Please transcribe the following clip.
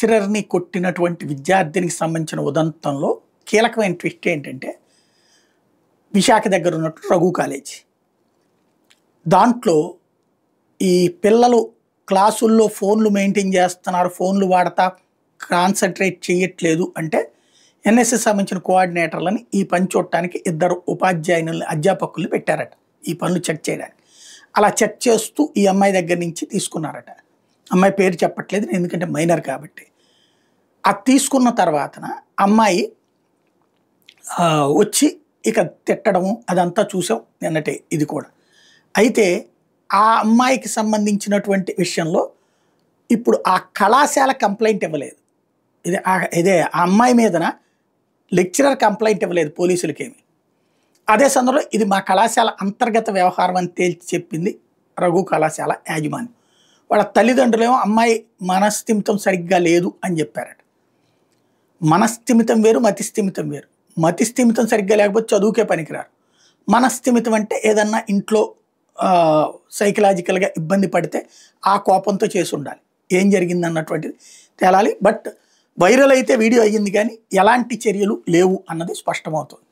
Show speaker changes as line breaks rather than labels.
లెక్చరర్ని కొట్టినటువంటి విద్యార్థినికి సంబంధించిన ఉదంతంలో కీలకమైన ట్విస్ట్ ఏంటంటే విశాఖ దగ్గర ఉన్నట్టు రఘు కాలేజీ. దాంట్లో ఈ పిల్లలు క్లాసుల్లో ఫోన్లు మెయింటైన్ చేస్తున్నారు, ఫోన్లు వాడతా కాన్సన్ట్రేట్ చేయట్లేదు అంటే ఎన్ఎస్ఎస్ సంబంధించిన కోఆర్డినేటర్లని ఈ పని చూడటానికి ఇద్దరు ఉపాధ్యాయులని అధ్యాపకుల్ని పెట్టారట ఈ పనులు చెక్ చేయడానికి. అలా చెక్ చేస్తూ ఈ అమ్మాయి దగ్గర నుంచి తీసుకున్నారట. అమ్మాయి పేరు చెప్పట్లేదు ఎందుకంటే మైనర్ కాబట్టి. అది తీసుకున్న తర్వాతన అమ్మాయి వచ్చి ఇక తిట్టడము అదంతా చూసాం నిన్నటే ఇది కూడా. అయితే ఆ అమ్మాయికి సంబంధించినటువంటి విషయంలో ఇప్పుడు ఆ కళాశాల కంప్లైంట్ ఇవ్వలేదు. ఇదే ఆ అమ్మాయి మీదన లెక్చరర్ కంప్లైంట్ ఇవ్వలేదు పోలీసులకేమి. అదే సందర్భంలో ఇది మా కళాశాల అంతర్గత వ్యవహారం అని తేల్చి చెప్పింది రఘు కళాశాల యాజమాన్యం. వాళ్ళ తల్లిదండ్రులేమో అమ్మాయి మనస్థిమితం సరిగ్గా లేదు అని చెప్పారట. మనస్థిమితం వేరు, మతిస్థిమితం వేరు. మతిస్థిమితం సరిగ్గా లేకపోతే చదువుకే పనికిరారు. మనస్థిమితం అంటే ఏదన్నా ఇంట్లో సైకలాజికల్గా ఇబ్బంది పడితే ఆ కోపంతో చేసి ఉండాలి. ఏం జరిగింది అన్నటువంటిది తేలాలి. బట్ వైరల్ అయితే వీడియో అయ్యింది కానీ ఎలాంటి చర్యలు లేవు అన్నది స్పష్టమవుతుంది.